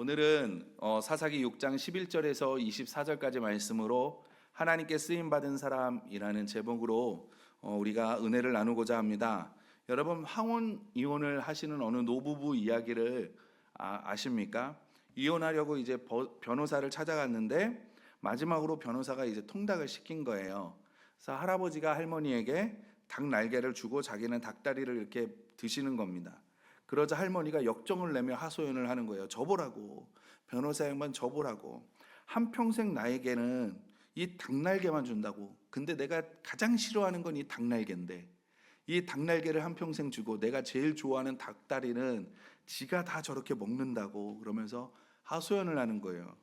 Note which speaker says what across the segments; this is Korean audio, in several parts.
Speaker 1: 오늘은 사사기 6장 11절에서 24절까지 말씀으로 하나님께 쓰임받은 사람이라는 제목으로 우리가 은혜를 나누고자 합니다. 여러분, 황혼 이혼을 하시는 어느 노부부 이야기를 아십니까? 이혼하려고 이제 변호사를 찾아갔는데 마지막으로 변호사가 이제 통닭을 시킨 거예요. 그래서 할아버지가 할머니에게 닭 날개를 주고 자기는 닭다리를 이렇게 드시는 겁니다. 그러자 할머니가 역정을 내며 하소연을 하는 거예요. 저보라고, 변호사 양반 저보라고. 한평생 나에게는 이 닭날개만 준다고. 근데 내가 가장 싫어하는 건 이 닭날개인데 이 닭날개를 한평생 주고 내가 제일 좋아하는 닭다리는 지가 다 저렇게 먹는다고 그러면서 하소연을 하는 거예요.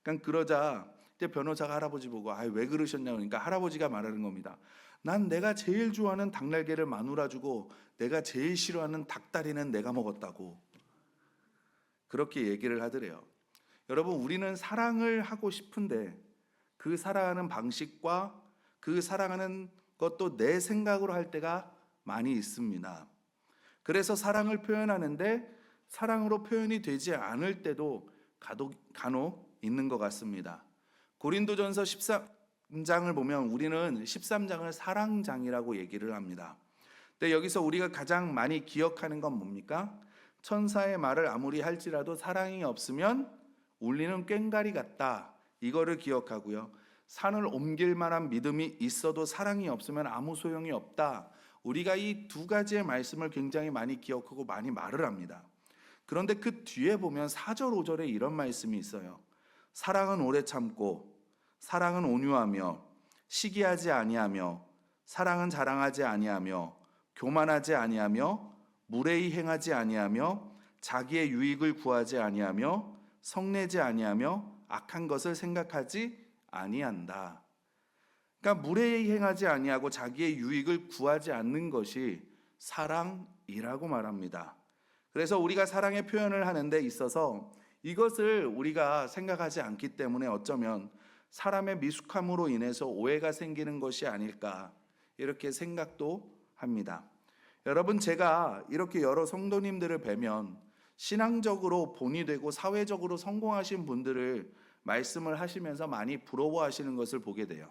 Speaker 1: 그러니까 그러자 이제 변호사가 할아버지 보고 왜 그러셨냐고 그러니까 할아버지가 말하는 겁니다. 난 내가 제일 좋아하는 닭날개를 마누라 주고 내가 제일 싫어하는 닭다리는 내가 먹었다고 그렇게 얘기를 하더래요. 여러분, 우리는 사랑을 하고 싶은데 그 사랑하는 방식과 그 사랑하는 것도 내 생각으로 할 때가 많이 있습니다. 그래서 사랑을 표현하는데 사랑으로 표현이 되지 않을 때도 간혹 있는 것 같습니다. 고린도전서 13장을 보면 우리는 13장을 사랑장이라고 얘기를 합니다. 근데 여기서 우리가 가장 많이 기억하는 건 뭡니까? 천사의 말을 아무리 할지라도 사랑이 없으면 울리는 꽹과리 같다. 이거를 기억하고요. 산을 옮길 만한 믿음이 있어도 사랑이 없으면 아무 소용이 없다. 우리가 이 두 가지의 말씀을 굉장히 많이 기억하고 많이 말을 합니다. 그런데 그 뒤에 보면 4절, 5절에 이런 말씀이 있어요. 사랑은 오래 참고, 사랑은 온유하며, 시기하지 아니하며, 사랑은 자랑하지 아니하며, 교만하지 아니하며, 무례히 행하지 아니하며, 자기의 유익을 구하지 아니하며, 성내지 아니하며, 악한 것을 생각하지 아니한다. 그러니까 무례히 행하지 아니하고 자기의 유익을 구하지 않는 것이 사랑이라고 말합니다. 그래서 우리가 사랑의 표현을 하는 데 있어서 이것을 우리가 생각하지 않기 때문에 어쩌면 사람의 미숙함으로 인해서 오해가 생기는 것이 아닐까 이렇게 생각도 합니다. 여러분, 제가 이렇게 여러 성도님들을 뵈면 신앙적으로 본이 되고 사회적으로 성공하신 분들을 말씀을 하시면서 많이 부러워하시는 것을 보게 돼요.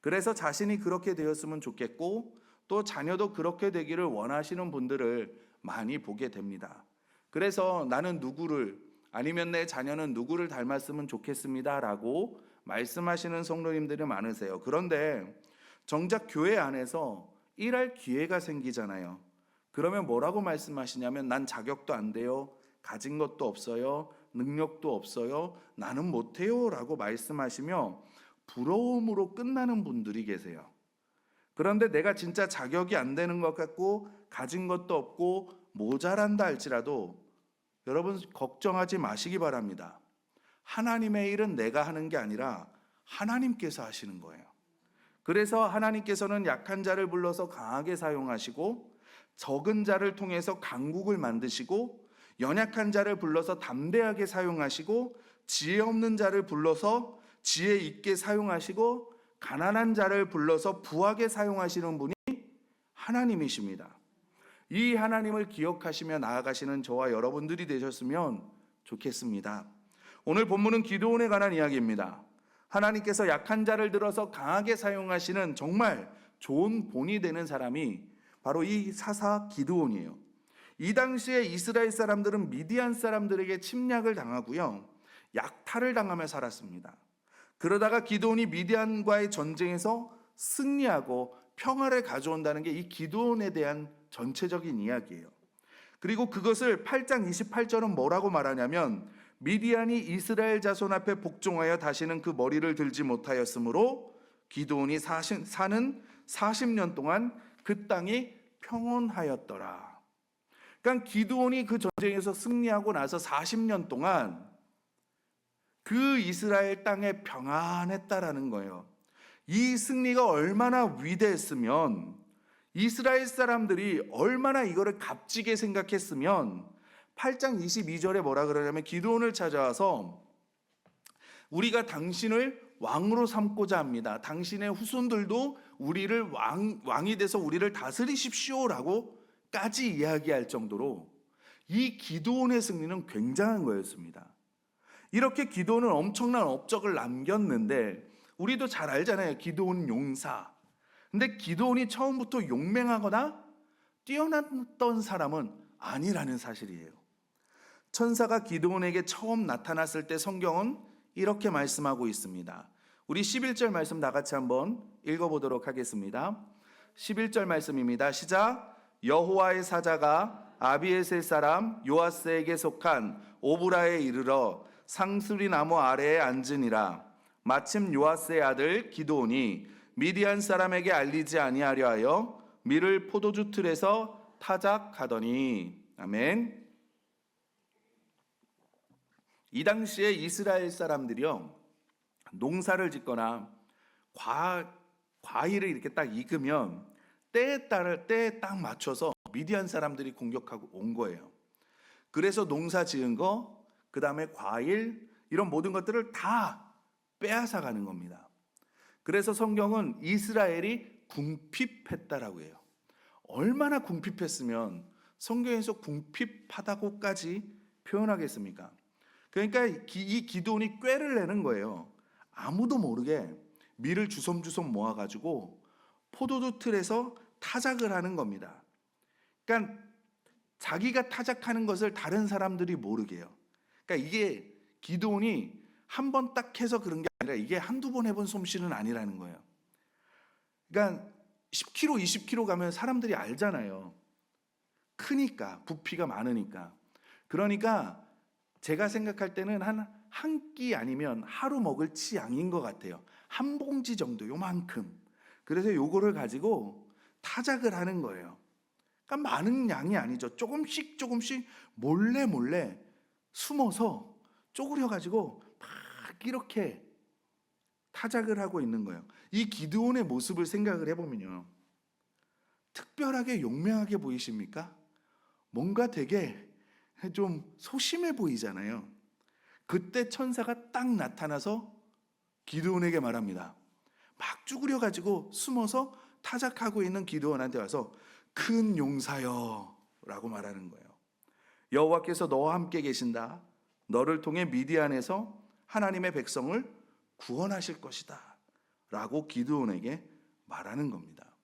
Speaker 1: 그래서 자신이 그렇게 되었으면 좋겠고 또 자녀도 그렇게 되기를 원하시는 분들을 많이 보게 됩니다. 그래서 나는 누구를 아니면 내 자녀는 누구를 닮았으면 좋겠습니다 라고 말씀하시는 성도님들이 많으세요. 그런데 정작 교회 안에서 일할 기회가 생기잖아요. 그러면 뭐라고 말씀하시냐면 난 자격도 안 돼요. 가진 것도 없어요. 능력도 없어요. 나는 못해요 라고 말씀하시며 부러움으로 끝나는 분들이 계세요. 그런데 내가 진짜 자격이 안 되는 것 같고 가진 것도 없고 모자란다 할지라도 여러분 걱정하지 마시기 바랍니다. 하나님의 일은 내가 하는 게 아니라 하나님께서 하시는 거예요. 그래서 하나님께서는 약한 자를 불러서 강하게 사용하시고 적은 자를 통해서 강국을 만드시고 연약한 자를 불러서 담대하게 사용하시고 지혜 없는 자를 불러서 지혜 있게 사용하시고 가난한 자를 불러서 부하게 사용하시는 분이 하나님이십니다. 이 하나님을 기억하시며 나아가시는 저와 여러분들이 되셨으면 좋겠습니다. 오늘 본문은 기드온에 관한 이야기입니다. 하나님께서 약한 자를 들어서 강하게 사용하시는 정말 좋은 본이 되는 사람이 바로 이 사사 기드온이에요. 이 당시에 이스라엘 사람들은 미디안 사람들에게 침략을 당하고요, 약탈을 당하며 살았습니다. 그러다가 기드온이 미디안과의 전쟁에서 승리하고 평화를 가져온다는 게 이 기드온에 대한 전체적인 이야기예요. 그리고 그것을 8장 28절은 뭐라고 말하냐면 미디안이 이스라엘 자손 앞에 복종하여 다시는 그 머리를 들지 못하였으므로 기드온이 사는 40년 동안 그 땅이 평온하였더라. 그러니까 기드온이 그 전쟁에서 승리하고 나서 40년 동안 그 이스라엘 땅에 평안했다라는 거예요. 이 승리가 얼마나 위대했으면 이스라엘 사람들이 얼마나 이거를 값지게 생각했으면 8장 22절에 뭐라 그러냐면 기드온을 찾아와서 우리가 당신을 왕으로 삼고자 합니다. 당신의 후손들도 우리를 왕이 돼서 우리를 다스리십시오라고까지 이야기할 정도로 이 기드온의 승리는 굉장한 거였습니다. 이렇게 기도는 엄청난 업적을 남겼는데 우리도 잘 알잖아요. 기도원 용사. 근데 기도원이 처음부터 용맹하거나 뛰어났던 사람은 아니라는 사실이에요. 천사가 기도원에게 처음 나타났을 때 성경은 이렇게 말씀하고 있습니다. 우리 11절 말씀 다 같이 한번 읽어보도록 하겠습니다. 11절 말씀입니다. 시작. 여호와의 사자가 아비에셀 사람 요아스에게 속한 오브라에 이르러 상수리 나무 아래에 앉으니라. 마침 요아스의 아들 기드온이 미디안 사람에게 알리지 아니하려 하여 밀을 포도주 틀에서 타작하더니. 아멘. 이 당시에 이스라엘 사람들이요, 농사를 짓거나 과일을 이렇게 딱 익으면 때에 딱 맞춰서 미디안 사람들이 공격하고 온 거예요. 그래서 농사 지은 거, 그 다음에 과일, 이런 모든 것들을 다 빼앗아 가는 겁니다. 그래서 성경은 이스라엘이 궁핍했다라고 해요. 얼마나 궁핍했으면 성경에서 궁핍하다고까지 표현하겠습니까? 그러니까 이 기드온이 꾀를 내는 거예요. 아무도 모르게 밀을 주섬주섬 모아가지고 포도주 틀에서 타작을 하는 겁니다. 그러니까 자기가 타작하는 것을 다른 사람들이 모르게 해요. 그러니까 이게 기드온이 한 번 딱 해서 그런 게 아니라 이게 한두 번 해본 솜씨는 아니라는 거예요. 그러니까 10kg, 20kg 가면 사람들이 알잖아요. 크니까, 부피가 많으니까. 그러니까 제가 생각할 때는 한 끼 아니면 하루 먹을 치양인 것 같아요. 한 봉지 정도, 요만큼. 그래서 요거를 가지고 타작을 하는 거예요. 그러니까 많은 양이 아니죠. 조금씩 몰래 숨어서 쪼그려 가지고 막 이렇게 타작을 하고 있는 거예요. 이 기드온의 모습을 생각을 해보면요, 특별하게 용맹하게 보이십니까? 뭔가 되게 좀 소심해 보이잖아요. 그때 천사가 딱 나타나서 기드온에게 말합니다. 막 쭈그려 가지고 숨어서 타작하고 있는 기드온한테 와서 큰 용사여 라고 말하는 거예요. 여호와께서 너와 함께 계신다. 너를 통해 미디안에서 하나님의 백성을 구원하실 것이다 라고 기드온에게 말하는 겁니다.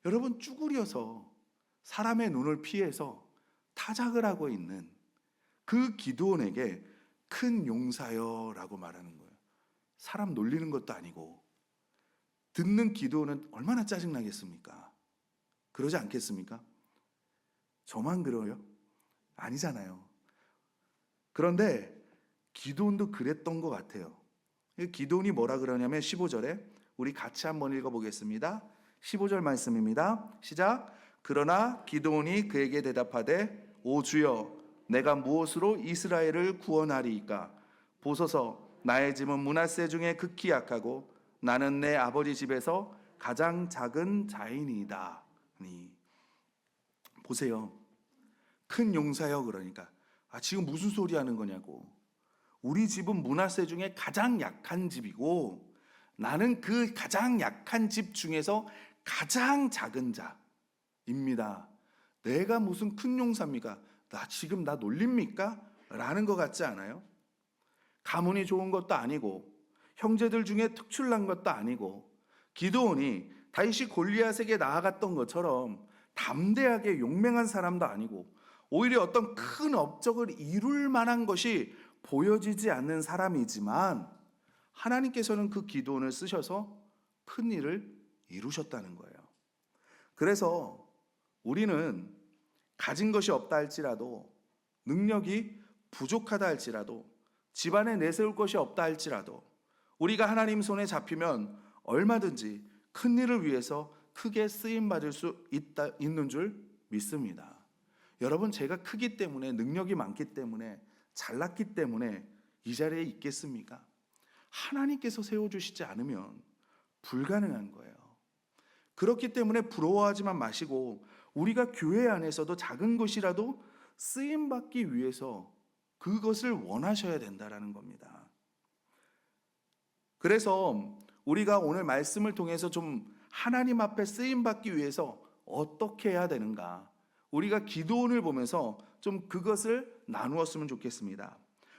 Speaker 1: 여러분, 쭈그려서 사람의 눈을 피해서 타작을 하고 있는 그 기드온에게 큰 용사여 라고 말하는 거예요. 사람 놀리는 것도 아니고. 듣는 기드온은 얼마나 짜증나겠습니까? 그러지 않겠습니까? 저만 그래요? 아니잖아요. 그런데 기드온도 그랬던 것 같아요. 기드온이 뭐라 그러냐면 15절에 우리 같이 한번 읽어보겠습니다. 15절 말씀입니다. 시작. 그러나 기드온이 그에게 대답하되 오 주여, 내가 무엇으로 이스라엘을 구원하리이까? 보소서, 나의 집은 므낫세 중에 극히 약하고 나는 내 아버지 집에서 가장 작은 자이니이다. 보세요. 큰 용사여. 그러니까 지금 무슨 소리 하는 거냐고. 우리 집은 므낫세 중에 가장 약한 집이고 나는 그 가장 약한 집 중에서 가장 작은 자입니다. 내가 무슨 큰 용사입니까? 지금 나 놀립니까? 라는 것 같지 않아요? 가문이 좋은 것도 아니고 형제들 중에 특출난 것도 아니고 기드온이 다윗이 골리앗에게 나아갔던 것처럼 담대하게 용맹한 사람도 아니고 오히려 어떤 큰 업적을 이룰 만한 것이 보여지지 않는 사람이지만 하나님께서는 그 기드온을 쓰셔서 큰 일을 이루셨다는 거예요. 그래서 우리는 가진 것이 없다 할지라도, 능력이 부족하다 할지라도, 집안에 내세울 것이 없다 할지라도 우리가 하나님 손에 잡히면 얼마든지 큰 일을 위해서 크게 쓰임받을 수 있는 줄 믿습니다. 여러분, 제가 크기 때문에, 능력이 많기 때문에, 잘났기 때문에 이 자리에 있겠습니까? 하나님께서 세워주시지 않으면 불가능한 거예요. 그렇기 때문에 부러워하지만 마시고 우리가 교회 안에서도 작은 것이라도 쓰임받기 위해서 그것을 원하셔야 된다라는 겁니다. 그래서 우리가 오늘 말씀을 통해서 좀 하나님 앞에 쓰임받기 위해서 어떻게 해야 되는가, 우리가 기도원을 보면서 좀 그것을 나누었으면 좋겠습니다.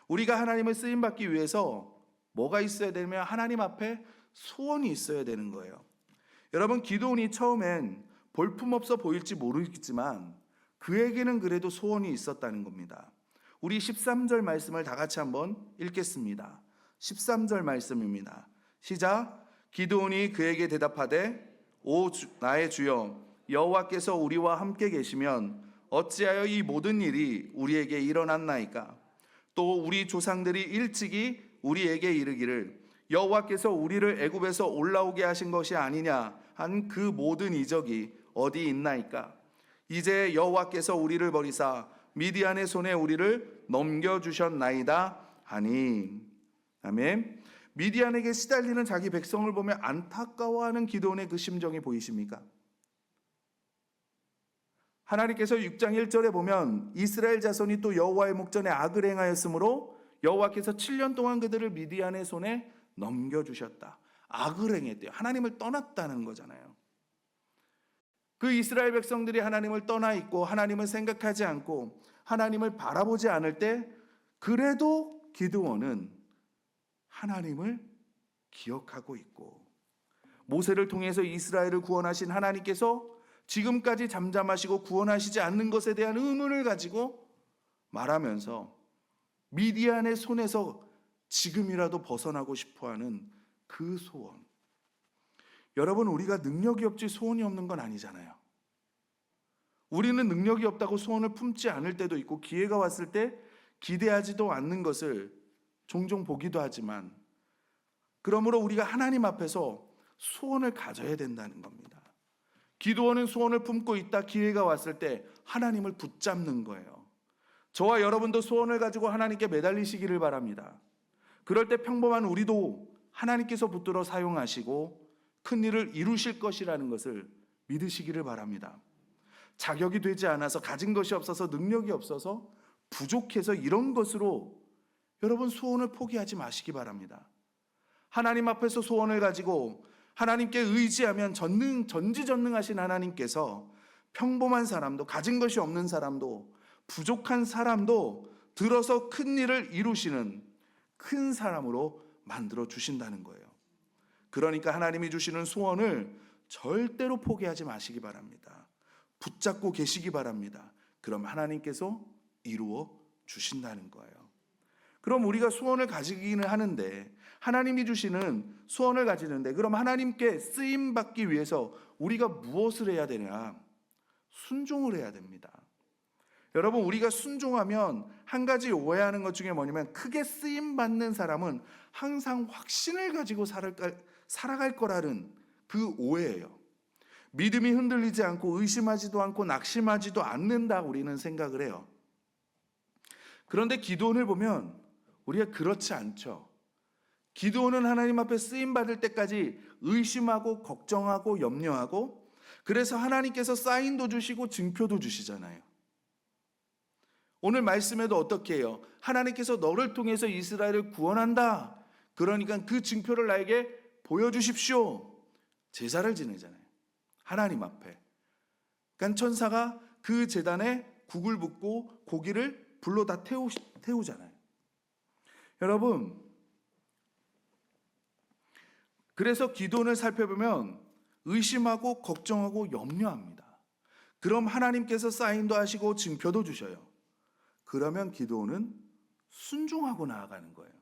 Speaker 1: 우리가 하나님을 쓰임 받기 위해서 뭐가 있어야 되냐면 하나님 앞에 소원이 있어야 되는 거예요. 여러분, 기도원이 처음엔 볼품없어 보일지 모르겠지만 그에게는 그래도 소원이 있었다는 겁니다. 우리 13절 말씀을 다 같이 한번 읽겠습니다. 13절 말씀입니다. 시작. 기드온이 그에게 대답하되 나의 주여, 여호와께서 우리와 함께 계시면 어찌하여 이 모든 일이 우리에게 일어났나이까? 또 우리 조상들이 일찍이 우리에게 이르기를 여호와께서 우리를 애굽에서 올라오게 하신 것이 아니냐 한 그 모든 이적이 어디 있나이까? 이제 여호와께서 우리를 버리사 미디안의 손에 우리를 넘겨주셨나이다 하니. 아멘. 미디안에게 시달리는 자기 백성을 보며 안타까워하는 기드온의 그 심정이 보이십니까? 하나님께서 6장 1절에 보면 이스라엘 자손이 또 여호와의 목전에 악을 행하였으므로 여호와께서 7년 동안 그들을 미디안의 손에 넘겨주셨다. 악을 행했대요. 하나님을 떠났다는 거잖아요. 그 이스라엘 백성들이 하나님을 떠나 있고 하나님을 생각하지 않고 하나님을 바라보지 않을 때 그래도 기드온은 하나님을 기억하고 있고, 모세를 통해서 이스라엘을 구원하신 하나님께서 지금까지 잠잠하시고 구원하시지 않는 것에 대한 의문을 가지고 말하면서 미디안의 손에서 지금이라도 벗어나고 싶어하는 그 소원. 여러분, 우리가 능력이 없지 소원이 없는 건 아니잖아요. 우리는 능력이 없다고 소원을 품지 않을 때도 있고 기회가 왔을 때 기대하지도 않는 것을 종종 보기도 하지만, 그러므로 우리가 하나님 앞에서 소원을 가져야 된다는 겁니다. 기도원은 소원을 품고 있다. 기회가 왔을 때 하나님을 붙잡는 거예요. 저와 여러분도 소원을 가지고 하나님께 매달리시기를 바랍니다. 그럴 때 평범한 우리도 하나님께서 붙들어 사용하시고 큰 일을 이루실 것이라는 것을 믿으시기를 바랍니다. 자격이 되지 않아서, 가진 것이 없어서, 능력이 없어서, 부족해서 이런 것으로 여러분 소원을 포기하지 마시기 바랍니다. 하나님 앞에서 소원을 가지고 하나님께 의지하면 전지전능하신 하나님께서 평범한 사람도, 가진 것이 없는 사람도, 부족한 사람도 들어서 큰 일을 이루시는 큰 사람으로 만들어 주신다는 거예요. 그러니까 하나님이 주시는 소원을 절대로 포기하지 마시기 바랍니다. 붙잡고 계시기 바랍니다. 그럼 하나님께서 이루어 주신다는 거예요. 그럼 우리가 소원을 가지기는 하는데, 하나님이 주시는 소원을 가지는데, 그럼 하나님께 쓰임 받기 위해서 우리가 무엇을 해야 되냐? 순종을 해야 됩니다. 여러분, 우리가 순종하면 한 가지 오해하는 것 중에 뭐냐면, 크게 쓰임 받는 사람은 항상 확신을 가지고 살아갈 거라는 그 오해예요. 믿음이 흔들리지 않고 의심하지도 않고 낙심하지도 않는다, 우리는 생각을 해요. 그런데 기드온을 보면 우리가 그렇지 않죠. 기드온은 하나님 앞에 쓰임 받을 때까지 의심하고 걱정하고 염려하고, 그래서 하나님께서 사인도 주시고 증표도 주시잖아요. 오늘 말씀에도 어떻게 해요? 하나님께서 너를 통해서 이스라엘을 구원한다. 그러니까 그 증표를 나에게 보여주십시오. 제사를 지내잖아요. 하나님 앞에. 그러니까 천사가 그 제단에 국을 붓고 고기를 불로 다 태우잖아요. 여러분, 그래서 기도원을 살펴보면 의심하고 걱정하고 염려합니다. 그럼 하나님께서 사인도 하시고 증표도 주셔요. 그러면 기도원은 순종하고 나아가는 거예요.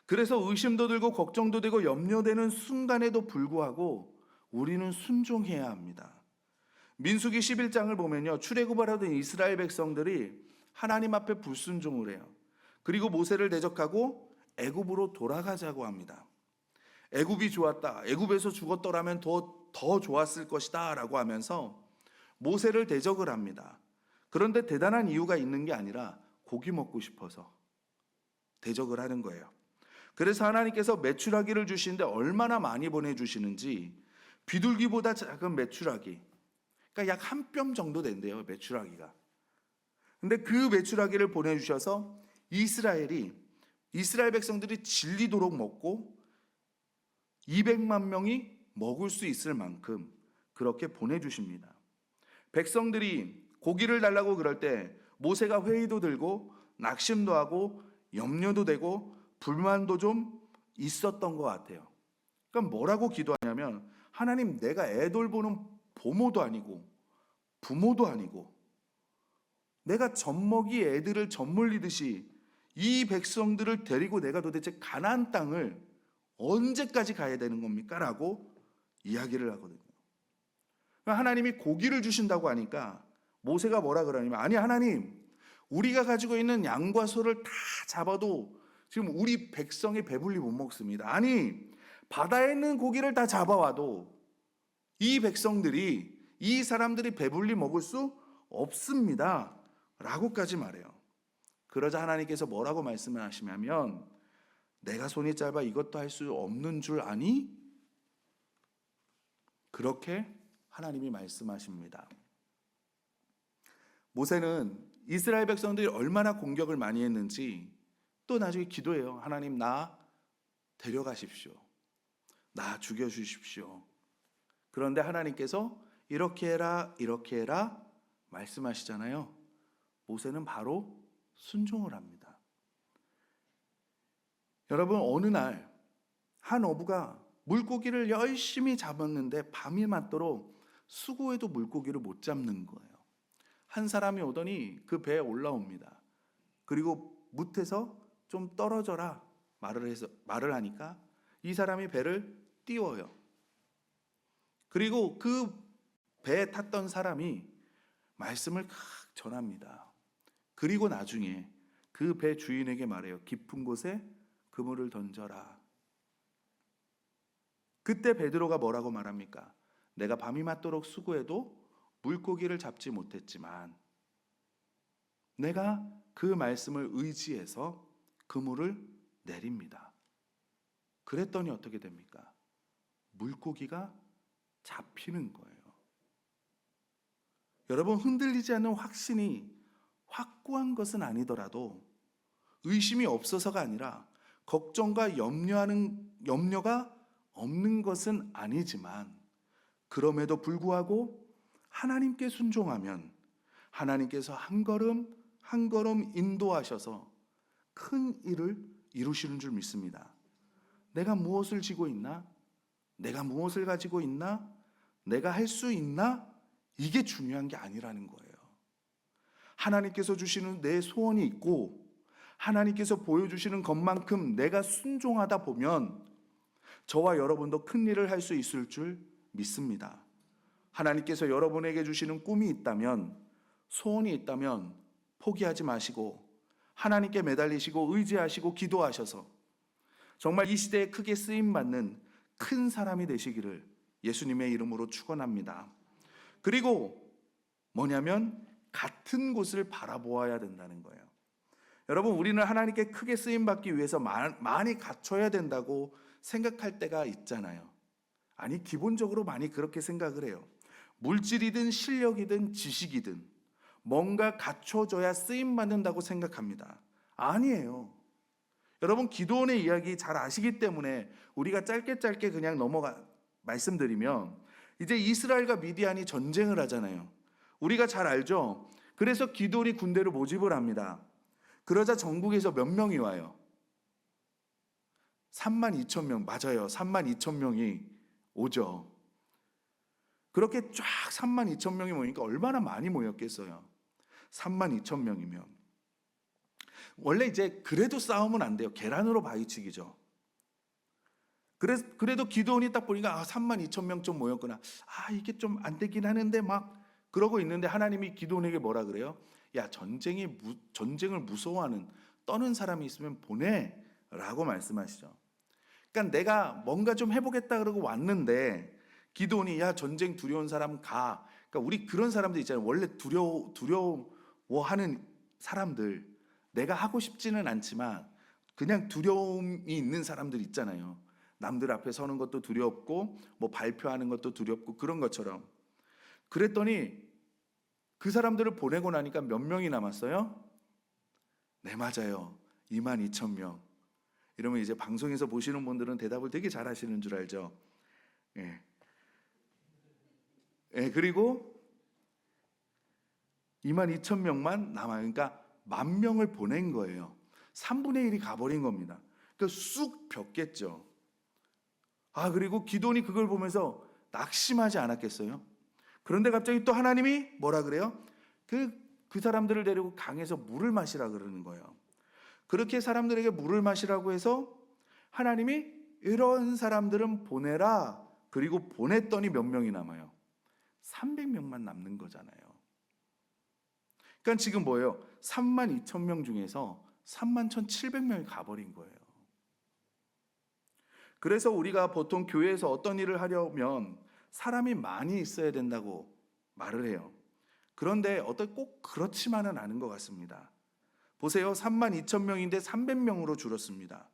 Speaker 1: 그래서 의심도 들고 걱정도 되고 염려되는 순간에도 불구하고 우리는 순종해야 합니다. 민수기 11장을 보면요, 출애굽을 하던 이스라엘 백성들이 하나님 앞에 불순종을 해요. 그리고 모세를 대적하고 애굽으로 돌아가자고 합니다. 애굽이 좋았다, 애굽에서 죽었더라면 더 좋았을 것이다 라고 하면서 모세를 대적을 합니다. 그런데 대단한 이유가 있는 게 아니라 고기 먹고 싶어서 대적을 하는 거예요. 그래서 하나님께서 메추라기를 주시는데 얼마나 많이 보내주시는지, 비둘기보다 작은 메추라기, 그러니까 약 한 뼘 정도 된대요, 메추라기가. 근데 그 메추라기를 보내주셔서 이스라엘 백성들이 질리도록 먹고 200만 명이 먹을 수 있을 만큼 그렇게 보내주십니다. 백성들이 고기를 달라고 그럴 때 모세가 회의도 들고 낙심도 하고 염려도 되고 불만도 좀 있었던 것 같아요. 그럼 뭐라고 기도하냐면, 하나님, 내가 애 돌보는 보모도 아니고 부모도 아니고 내가 젖먹이 애들을 젖물리듯이 이 백성들을 데리고 내가 도대체 가나안 땅을 언제까지 가야 되는 겁니까? 라고 이야기를 하거든요. 하나님이 고기를 주신다고 하니까 모세가 뭐라 그러냐면, 아니 하나님, 우리가 가지고 있는 양과 소를 다 잡아도 지금 우리 백성이 배불리 못 먹습니다. 아니, 바다에 있는 고기를 다 잡아와도 이 백성들이, 이 사람들이 배불리 먹을 수 없습니다 라고까지 말해요. 그러자 하나님께서 뭐라고 말씀을 하시냐면, 내가 손이 짧아 이것도 할 수 없는 줄 아니? 그렇게 하나님이 말씀하십니다. 모세는 이스라엘 백성들이 얼마나 공격을 많이 했는지 또 나중에 기도해요. 하나님, 나 데려가십시오. 나 죽여주십시오. 그런데 하나님께서 이렇게 해라, 이렇게 해라 말씀하시잖아요. 모세는 바로 순종을 합니다. 여러분, 어느 날 한 어부가 물고기를 열심히 잡았는데 밤이 맞도록 수고해도 물고기를 못 잡는 거예요. 한 사람이 오더니 그 배에 올라옵니다. 그리고 뭇에서 좀 떨어져라 말을 하니까 이 사람이 배를 띄워요. 그리고 그 배에 탔던 사람이 말씀을 전합니다. 그리고 나중에 그 배 주인에게 말해요. 깊은 곳에 그물을 던져라. 그때 베드로가 뭐라고 말합니까? 내가 밤이 맞도록 수고해도 물고기를 잡지 못했지만 내가 그 말씀을 의지해서 그물을 내립니다. 그랬더니 어떻게 됩니까? 물고기가 잡히는 거예요. 여러분, 흔들리지 않는 확신이 확고한 것은 아니더라도, 의심이 없어서가 아니라 걱정과 염려가 없는 것은 아니지만, 그럼에도 불구하고 하나님께 순종하면 하나님께서 한 걸음 한 걸음 인도하셔서 큰 일을 이루시는 줄 믿습니다. 내가 무엇을 지고 있나? 내가 무엇을 가지고 있나? 내가 할 수 있나? 이게 중요한 게 아니라는 거예요. 하나님께서 주시는 내 소원이 있고 하나님께서 보여주시는 것만큼 내가 순종하다 보면 저와 여러분도 큰 일을 할 수 있을 줄 믿습니다. 하나님께서 여러분에게 주시는 꿈이 있다면, 소원이 있다면 포기하지 마시고 하나님께 매달리시고 의지하시고 기도하셔서 정말 이 시대에 크게 쓰임받는 큰 사람이 되시기를 예수님의 이름으로 축원합니다. 그리고 뭐냐면 같은 곳을 바라보아야 된다는 거예요. 여러분, 우리는 하나님께 크게 쓰임받기 위해서 많이 갖춰야 된다고 생각할 때가 있잖아요. 아니, 기본적으로 많이 그렇게 생각을 해요. 물질이든 실력이든 지식이든 뭔가 갖춰져야 쓰임받는다고 생각합니다. 아니에요. 여러분, 기도원의 이야기 잘 아시기 때문에 우리가 짧게 그냥 말씀드리면, 이제 이스라엘과 미디안이 전쟁을 하잖아요. 우리가 잘 알죠. 그래서 기도원이 군대를 모집을 합니다. 그러자 전국에서 몇 명이 와요? 32,000명. 맞아요. 32,000명이 오죠. 그렇게 쫙 32,000명이 모이니까 얼마나 많이 모였겠어요. 32,000명이면 원래 이제 그래도 싸우면 안 돼요. 계란으로 바위치기죠. 그래도 기도원이 딱 보니까 32,000명 좀 모였구나. 이게 좀 안 되긴 하는데 막 그러고 있는데 하나님이 기도원에게 뭐라 그래요? 야, 전쟁을 무서워하는 떠는 사람이 있으면 보내라고 말씀하시죠. 그러니까 내가 뭔가 좀 해보겠다 그러고 왔는데 기도원이 야, 전쟁 두려운 사람 가. 그러니까 우리 그런 사람들 있잖아요. 원래 두려워하는 사람들, 내가 하고 싶지는 않지만 그냥 두려움이 있는 사람들 있잖아요. 남들 앞에 서는 것도 두렵고 뭐 발표하는 것도 두렵고 그런 것처럼. 그랬더니 그 사람들을 보내고 나니까 몇 명이 남았어요? 네, 맞아요. 22,000명. 이러면 이제 방송에서 보시는 분들은 대답을 되게 잘하시는 줄 알죠. 예. 그리고 22,000명만 남아요. 그러니까 10,000명을 보낸 거예요. 3분의 1이 가버린 겁니다. 그러니까 쑥 벽겠죠. 그리고 기드온이 그걸 보면서 낙심하지 않았겠어요? 그런데 갑자기 또 하나님이 뭐라 그래요? 그 사람들을 데리고 강에서 물을 마시라 그러는 거예요. 그렇게 사람들에게 물을 마시라고 해서 하나님이 이런 사람들은 보내라. 그리고 보냈더니 몇 명이 남아요? 300명만 남는 거잖아요. 그러니까 지금 뭐예요? 32,000명 중에서 31,700명이 가버린 거예요. 그래서 우리가 보통 교회에서 어떤 일을 하려면 사람이 많이 있어야 된다고 말을 해요. 그런데 꼭 그렇지만은 않은 것 같습니다. 보세요. 32,000명인데 300명으로 줄었습니다.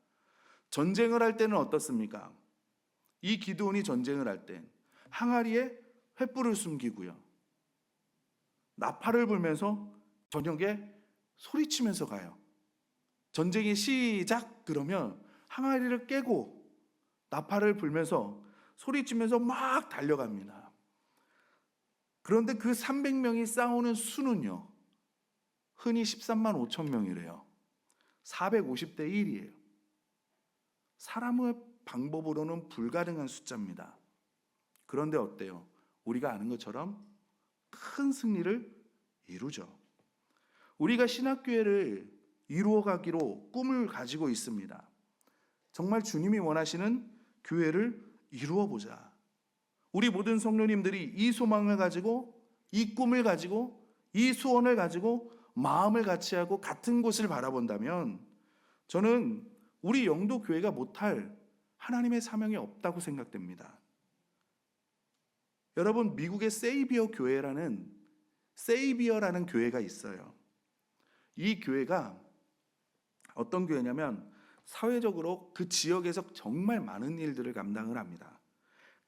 Speaker 1: 전쟁을 할 때는 어떻습니까? 이 기드온이 전쟁을 할 때 항아리에 횃불을 숨기고요. 나팔을 불면서 저녁에 소리치면서 가요. 전쟁이 시작 그러면 항아리를 깨고 나팔을 불면서 소리치면서 막 달려갑니다. 그런데 그 300명이 싸우는 수는요, 흔히 13만 5천 명이래요. 450대 1이에요. 사람의 방법으로는 불가능한 숫자입니다. 그런데 어때요? 우리가 아는 것처럼 큰 승리를 이루죠. 우리가 신학교회를 이루어가기로 꿈을 가지고 있습니다. 정말 주님이 원하시는 교회를 이루어보자. 우리 모든 성도님들이 이 소망을 가지고, 이 꿈을 가지고, 이 소원을 가지고 마음을 같이 하고 같은 곳을 바라본다면 저는 우리 영도 교회가 못할 하나님의 사명이 없다고 생각됩니다. 여러분, 미국의 세이비어라는 교회가 있어요. 이 교회가 어떤 교회냐면 사회적으로 그 지역에서 정말 많은 일들을 감당을 합니다.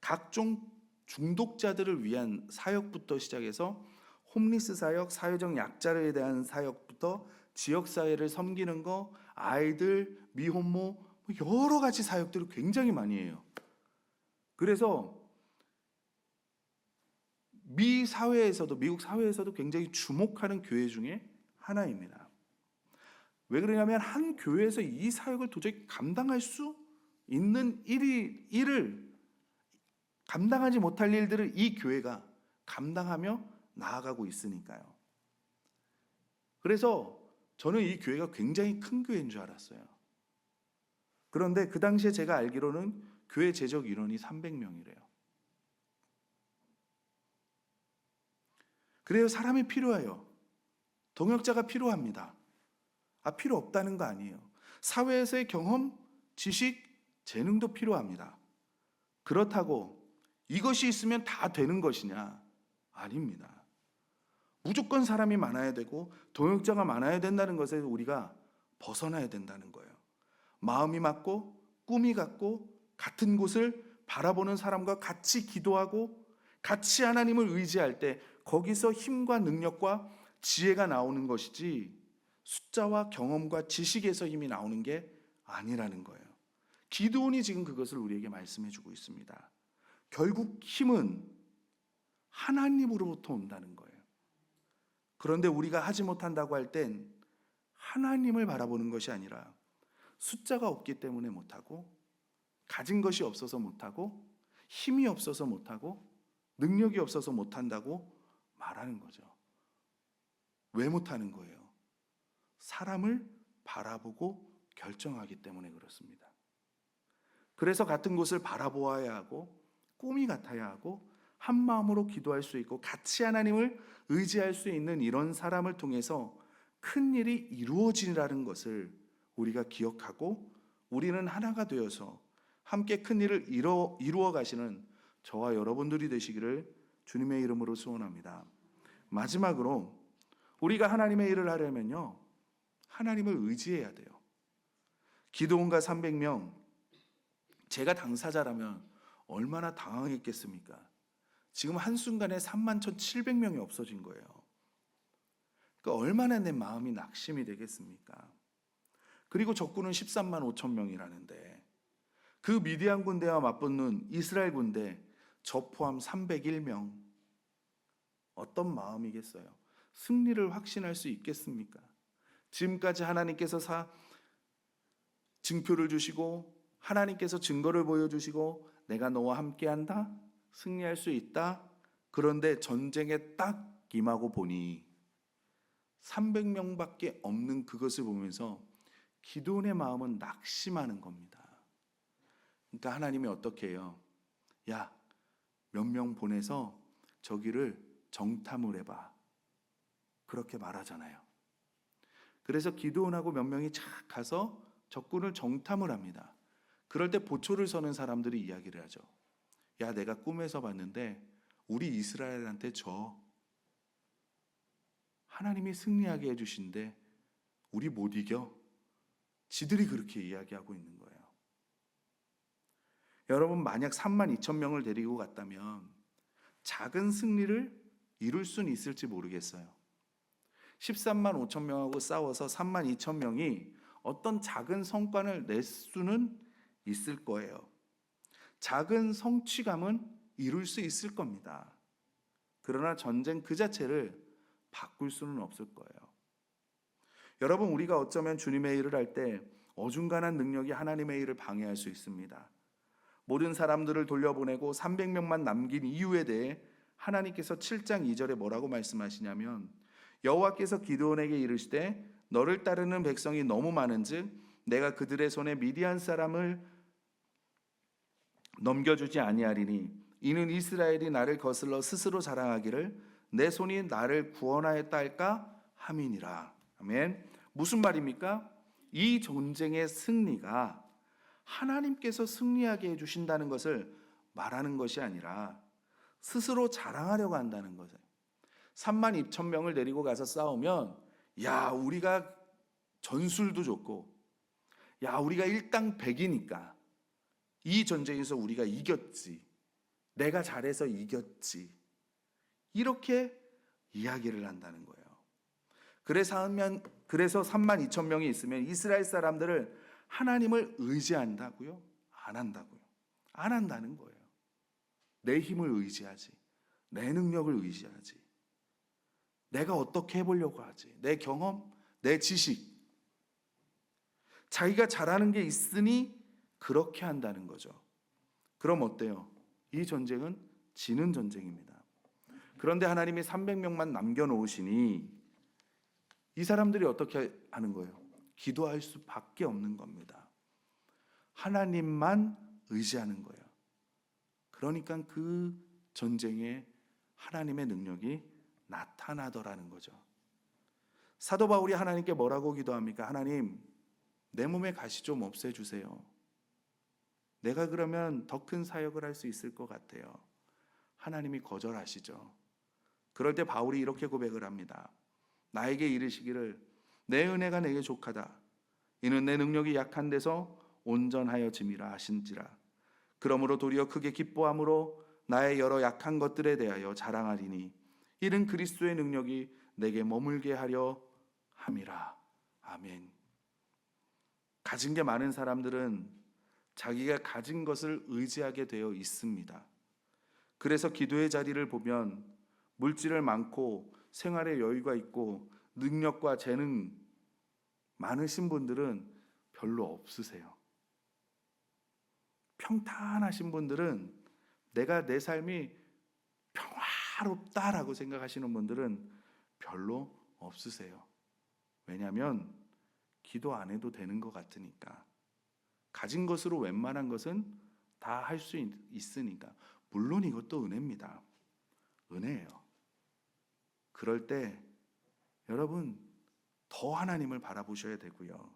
Speaker 1: 각종 중독자들을 위한 사역부터 시작해서 홈리스 사역, 사회적 약자에 대한 사역부터 지역사회를 섬기는 거, 아이들, 미혼모, 여러 가지 사역들을 굉장히 많이 해요. 그래서 미국 사회에서도 굉장히 주목하는 교회 중에 하나입니다. 왜 그러냐면 한 교회에서 이 사역을 도저히 감당할 수 있는 일을 감당하지 못할 일들을 이 교회가 감당하며 나아가고 있으니까요. 그래서 저는 이 교회가 굉장히 큰 교회인 줄 알았어요. 그런데 그 당시에 제가 알기로는 교회 재적 인원이 300명이래요. 그래요. 사람이 필요해요. 동역자가 필요합니다. 필요 없다는 거 아니에요. 사회에서의 경험, 지식, 재능도 필요합니다. 그렇다고 이것이 있으면 다 되는 것이냐? 아닙니다. 무조건 사람이 많아야 되고 동역자가 많아야 된다는 것에 우리가 벗어나야 된다는 거예요. 마음이 맞고 꿈이 같고 같은 곳을 바라보는 사람과 같이 기도하고 같이 하나님을 의지할 때 거기서 힘과 능력과 지혜가 나오는 것이지 숫자와 경험과 지식에서 힘이 나오는 게 아니라는 거예요. 기드온이 지금 그것을 우리에게 말씀해 주고 있습니다. 결국 힘은 하나님으로부터 온다는 거예요. 그런데 우리가 하지 못한다고 할 땐 하나님을 바라보는 것이 아니라 숫자가 없기 때문에 못하고 가진 것이 없어서 못하고 힘이 없어서 못하고 능력이 없어서 못한다고 말하는 거죠. 왜 못하는 거예요? 사람을 바라보고 결정하기 때문에 그렇습니다. 그래서 같은 곳을 바라보아야 하고 꿈이 같아야 하고 한 마음으로 기도할 수 있고 같이 하나님을 의지할 수 있는 이런 사람을 통해서 큰 일이 이루어지라는 것을 우리가 기억하고 우리는 하나가 되어서 함께 큰 일을 이루어 가시는 저와 여러분들이 되시기를 주님의 이름으로 소원합니다. 마지막으로 우리가 하나님의 일을 하려면요, 하나님을 의지해야 돼요. 기드온과 300명, 제가 당사자라면 얼마나 당황했겠습니까? 지금 한순간에 31,700명이 없어진 거예요. 그러니까 얼마나 내 마음이 낙심이 되겠습니까? 그리고 적군은 13만 5천 명이라는데 그 미디안 군대와 맞붙는 이스라엘 군대 저 포함 301명, 어떤 마음이겠어요? 승리를 확신할 수 있겠습니까? 지금까지 하나님께서 증표를 주시고 하나님께서 증거를 보여주시고 내가 너와 함께한다, 승리할 수 있다. 그런데 전쟁에 딱 임하고 보니 300명밖에 없는 그것을 보면서 기드온의 마음은 낙심하는 겁니다. 그러니까 하나님이 어떻게 해요? 야, 몇 명 보내서 저기를 정탐을 해봐. 그렇게 말하잖아요. 그래서 기드온하고 몇 명이 착 가서 적군을 정탐을 합니다. 그럴 때 보초를 서는 사람들이 이야기를 하죠. 야, 내가 꿈에서 봤는데 우리 이스라엘한테 하나님이 승리하게 해주신데 우리 못 이겨. 지들이 그렇게 이야기하고 있는 거예요. 여러분, 만약 32,000명을 데리고 갔다면 작은 승리를 이룰 수는 있을지 모르겠어요. 135,000명하고 싸워서 32,000명이 어떤 작은 성과를 낼 수는 있을 거예요. 작은 성취감은 이룰 수 있을 겁니다. 그러나 전쟁 그 자체를 바꿀 수는 없을 거예요. 여러분, 우리가 어쩌면 주님의 일을 할 때 어중간한 능력이 하나님의 일을 방해할 수 있습니다. 모든 사람들을 돌려보내고 300명만 남긴 이유에 대해 하나님께서 7장 2절에 뭐라고 말씀하시냐면, 여호와께서 기드온에게 이르시되 너를 따르는 백성이 너무 많은즉 내가 그들의 손에 미디안 사람을 넘겨주지 아니하리니 이는 이스라엘이 나를 거슬러 스스로 자랑하기를 내 손이 나를 구원하였다 할까 함이니라. 아멘. 무슨 말입니까? 이 전쟁의 승리가 하나님께서 승리하게 해주신다는 것을 말하는 것이 아니라 스스로 자랑하려고 한다는 거죠. 32,000명을 데리고 가서 싸우면 야, 우리가 전술도 좋고 야, 우리가 일당 100이니까 이 전쟁에서 우리가 이겼지, 내가 잘해서 이겼지, 이렇게 이야기를 한다는 거예요. 그래서 32,000명이 있으면 이스라엘 사람들을 하나님을 의지한다고요? 안 한다고요? 안 한다는 거예요. 내 힘을 의지하지, 내 능력을 의지하지, 내가 어떻게 해보려고 하지, 내 경험, 내 지식, 자기가 잘하는 게 있으니 그렇게 한다는 거죠. 그럼 어때요? 이 전쟁은 지는 전쟁입니다. 그런데 하나님이 300명만 남겨놓으시니 이 사람들이 어떻게 하는 거예요? 기도할 수밖에 없는 겁니다. 하나님만 의지하는 거예요. 그러니까 그 전쟁에 하나님의 능력이 나타나더라는 거죠. 사도 바울이 하나님께 뭐라고 기도합니까? 하나님, 내 몸에 가시 좀 없애주세요. 내가 그러면 더 큰 사역을 할 수 있을 것 같아요. 하나님이 거절하시죠. 그럴 때 바울이 이렇게 고백을 합니다. 나에게 이르시기를 내 은혜가 내게 족하다. 이는 내 능력이 약한 데서 온전하여 짐이라 하신지라. 그러므로 도리어 크게 기뻐함으로 나의 여러 약한 것들에 대하여 자랑하리니 이는 그리스도의 능력이 내게 머물게 하려 함이라. 아멘. 가진 게 많은 사람들은 자기가 가진 것을 의지하게 되어 있습니다. 그래서 기도의 자리를 보면 물질을 많고 생활에 여유가 있고 능력과 재능 많으신 분들은 별로 없으세요. 평탄하신 분들은 내가 내 삶이 평화롭다라고 생각하시는 분들은 별로 없으세요. 왜냐하면 기도 안 해도 되는 것 같으니까. 가진 것으로 웬만한 것은 다 할 수 있으니까. 물론 이것도 은혜입니다. 은혜예요. 그럴 때 여러분 더 하나님을 바라보셔야 되고요.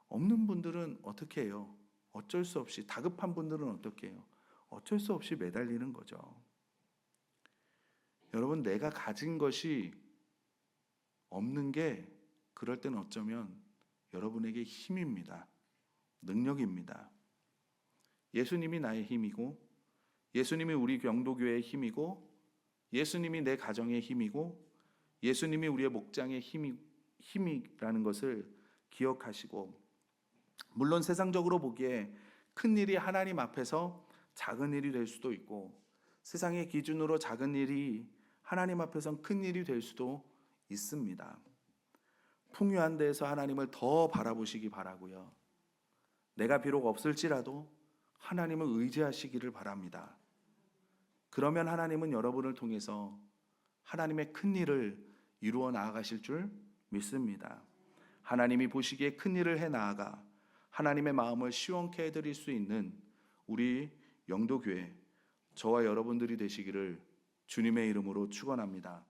Speaker 1: 없는 분들은 어떻게 해요? 어쩔 수 없이, 다급한 분들은 어떻게 해요? 어쩔 수 없이 매달리는 거죠. 여러분, 내가 가진 것이 없는 게 그럴 때는 어쩌면 여러분에게 힘입니다. 능력입니다. 예수님이 나의 힘이고, 예수님이 우리 경도교회의 힘이고, 예수님이 내 가정의 힘이고, 예수님이 우리의 목장의 힘이라는 것을 기억하시고, 물론 세상적으로 보기에 큰 일이 하나님 앞에서 작은 일이 될 수도 있고, 세상의 기준으로 작은 일이 하나님 앞에선 큰 일이 될 수도 있습니다. 풍요한 데에서 하나님을 더 바라보시기 바라고요. 내가 비록 없을지라도 하나님을 의지하시기를 바랍니다. 그러면 하나님은 여러분을 통해서 하나님의 큰 일을 이루어 나아가실 줄 믿습니다. 하나님이 보시기에 큰 일을 해 나아가 하나님의 마음을 시원케 해드릴 수 있는 우리 영도교회, 저와 여러분들이 되시기를 주님의 이름으로 축원합니다.